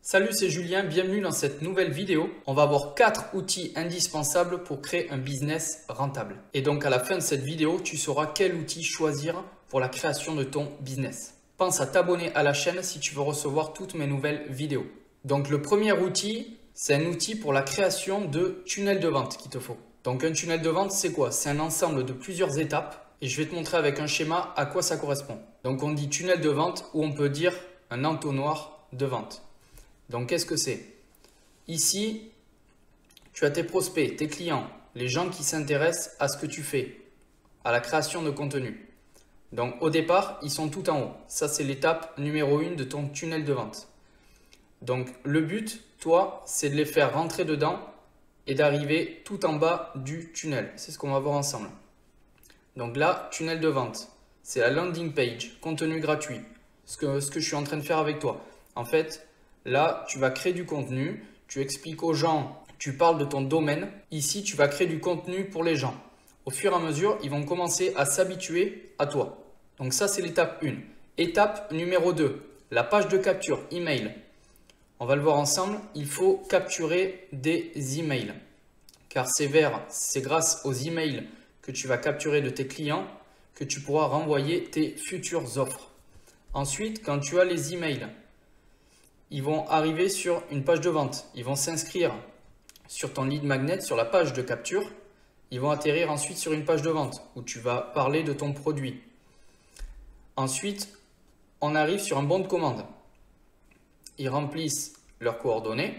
Salut, c'est Julien, bienvenue dans cette nouvelle vidéo. On va voir 4 outils indispensables pour créer un business rentable. Et donc à la fin de cette vidéo, tu sauras quel outil choisir pour la création de ton business. Pense à t'abonner à la chaîne si tu veux recevoir toutes mes nouvelles vidéos. Donc le premier outil, c'est un outil pour la création de tunnels de vente qu'il te faut. Donc un tunnel de vente, c'est quoi? C'est un ensemble de plusieurs étapes et je vais te montrer avec un schéma à quoi ça correspond. Donc on dit tunnel de vente ou on peut dire un entonnoir de vente. Donc, qu'est-ce que c'est? Ici, tu as tes prospects, tes clients, les gens qui s'intéressent à ce que tu fais, à la création de contenu. Donc, au départ, ils sont tout en haut. Ça, c'est l'étape numéro 1 de ton tunnel de vente. Donc, le but, toi, c'est de les faire rentrer dedans et d'arriver tout en bas du tunnel. C'est ce qu'on va voir ensemble. Donc là, tunnel de vente, c'est la landing page, contenu gratuit. Ce que je suis en train de faire avec toi. En fait, là, tu vas créer du contenu, tu expliques aux gens, tu parles de ton domaine. Ici, tu vas créer du contenu pour les gens. Au fur et à mesure, ils vont commencer à s'habituer à toi. Donc ça, c'est l'étape 1. Étape numéro 2, la page de capture, email. On va le voir ensemble, il faut capturer des emails. Car c'est grâce aux emails que tu vas capturer de tes clients que tu pourras renvoyer tes futures offres. Ensuite, quand tu as les emails, ils vont arriver sur une page de vente. Ils vont s'inscrire sur ton lead magnet, sur la page de capture. Ils vont atterrir ensuite sur une page de vente où tu vas parler de ton produit. Ensuite, on arrive sur un bon de commande. Ils remplissent leurs coordonnées.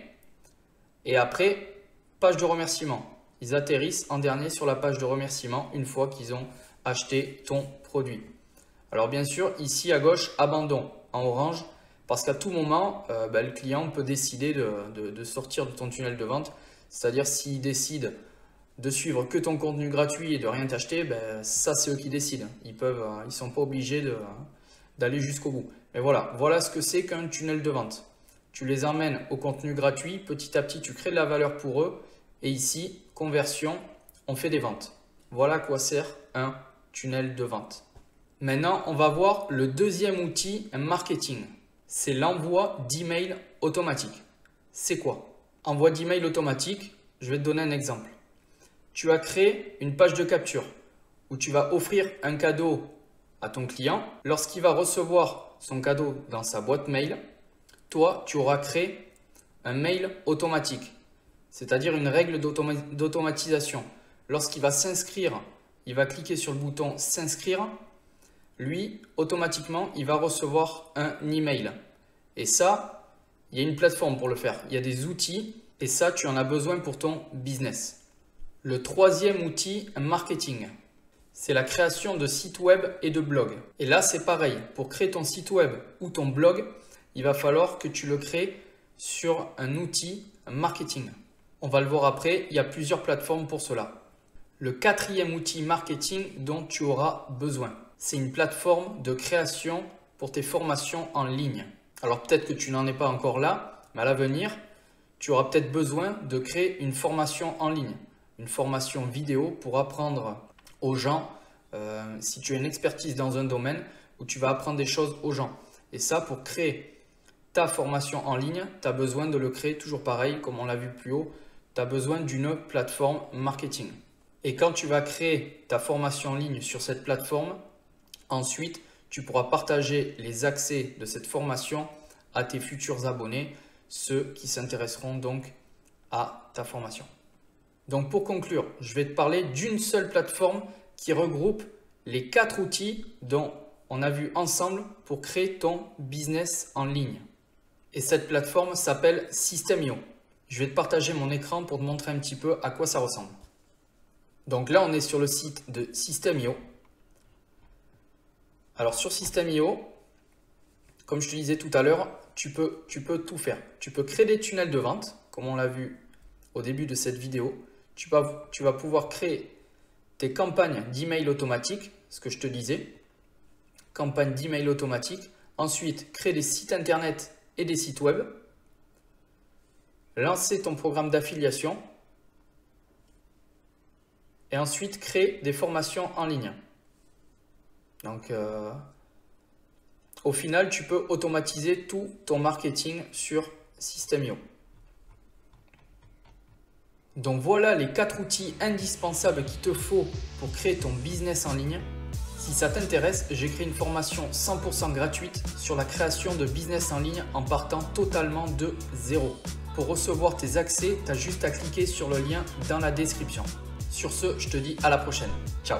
Et après, page de remerciement. Ils atterrissent en dernier sur la page de remerciement une fois qu'ils ont acheté ton produit. Alors bien sûr, ici à gauche, abandon en orange. Parce qu'à tout moment, le client peut décider de sortir de ton tunnel de vente. C'est-à-dire s'il décide de suivre que ton contenu gratuit et de rien t'acheter, ça c'est eux qui décident. Ils ne sont pas obligés d'aller jusqu'au bout. Mais voilà ce que c'est qu'un tunnel de vente. Tu les emmènes au contenu gratuit, petit à petit tu crées de la valeur pour eux. Et ici, conversion, on fait des ventes. Voilà à quoi sert un tunnel de vente. Maintenant, on va voir le deuxième outil, marketing. C'est l'envoi d'email automatique. C'est quoi? Envoi d'email automatique, je vais te donner un exemple. Tu as créé une page de capture où tu vas offrir un cadeau à ton client. Lorsqu'il va recevoir son cadeau dans sa boîte mail, toi, tu auras créé un mail automatique, c'est-à-dire une règle d'automatisation. Lorsqu'il va s'inscrire, il va cliquer sur le bouton s'inscrire. Lui, automatiquement, il va recevoir un email. Et ça, il y a une plateforme pour le faire. Il y a des outils et ça, tu en as besoin pour ton business. Le troisième outil, marketing, c'est la création de sites web et de blogs. Et là, c'est pareil. Pour créer ton site web ou ton blog, il va falloir que tu le crées sur un outil marketing. On va le voir après, il y a plusieurs plateformes pour cela. Le quatrième outil marketing dont tu auras besoin, c'est une plateforme de création pour tes formations en ligne. Alors peut-être que tu n'en es pas encore là, mais à l'avenir, tu auras peut-être besoin de créer une formation en ligne, une formation vidéo pour apprendre aux gens, si tu as une expertise dans un domaine où tu vas apprendre des choses aux gens. Et ça, pour créer ta formation en ligne, tu as besoin de le créer toujours pareil, comme on l'a vu plus haut, tu as besoin d'une plateforme marketing. Et quand tu vas créer ta formation en ligne sur cette plateforme, ensuite, tu pourras partager les accès de cette formation à tes futurs abonnés, ceux qui s'intéresseront donc à ta formation. Donc pour conclure, je vais te parler d'une seule plateforme qui regroupe les 4 outils dont on a vu ensemble pour créer ton business en ligne. Et cette plateforme s'appelle System.io. Je vais te partager mon écran pour te montrer un petit peu à quoi ça ressemble. Donc là, on est sur le site de System.io. Alors sur System.io, comme je te disais tout à l'heure, tu peux tout faire. Tu peux créer des tunnels de vente, comme on l'a vu au début de cette vidéo. Tu vas pouvoir créer tes campagnes d'email automatique, ce que je te disais. Campagne d'email automatique. Ensuite, créer des sites internet et des sites web. Lancer ton programme d'affiliation. Et ensuite, créer des formations en ligne. Donc, au final, tu peux automatiser tout ton marketing sur System.io. Donc voilà les 4 outils indispensables qu'il te faut pour créer ton business en ligne. Si ça t'intéresse, j'ai créé une formation 100% gratuite sur la création de business en ligne en partant totalement de zéro. Pour recevoir tes accès, tu as juste à cliquer sur le lien dans la description. Sur ce, je te dis à la prochaine. Ciao!